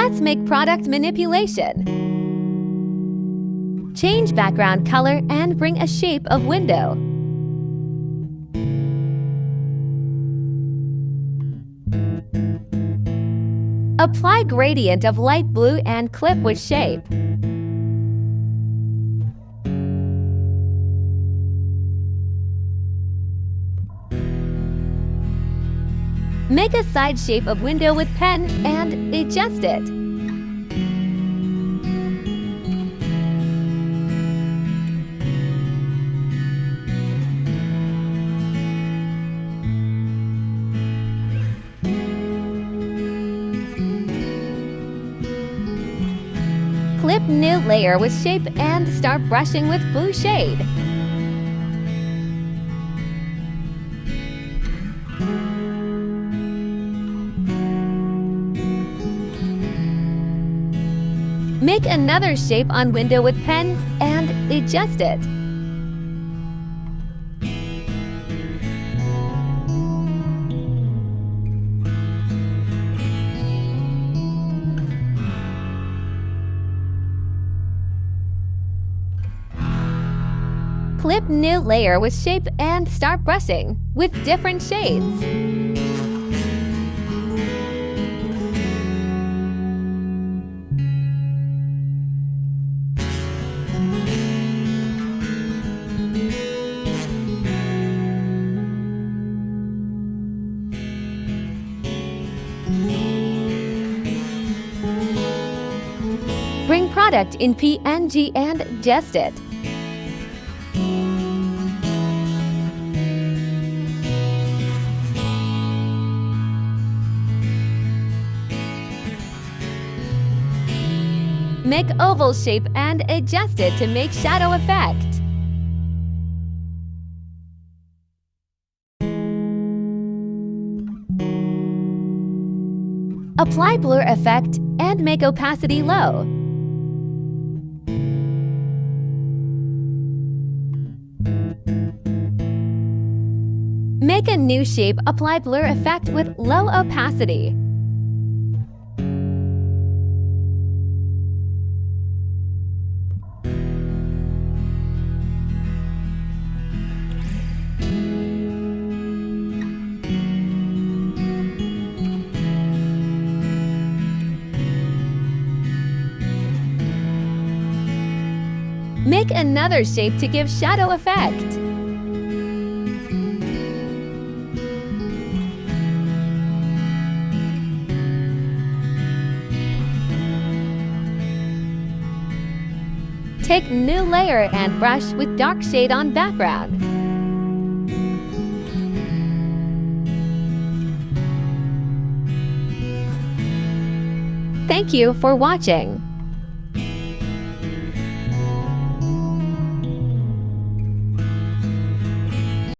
Let's make product manipulation. Change background color and bring a shape of window. Apply gradient of light blue and clip with shape. Make a side shape of window with pen and adjust it. Clip new layer with shape and start brushing with blue shade. Make another shape on window with pen and adjust it. Clip new layer with shape and start brushing with different shades. Bring product in PNG and adjust it. Make oval shape and adjust it to make shadow effect. Apply blur effect and make opacity low. Make a new shape, apply blur effect with low opacity. Make another shape to give shadow effect. Take new layer and brush with dark shade on background. Thank you for watching.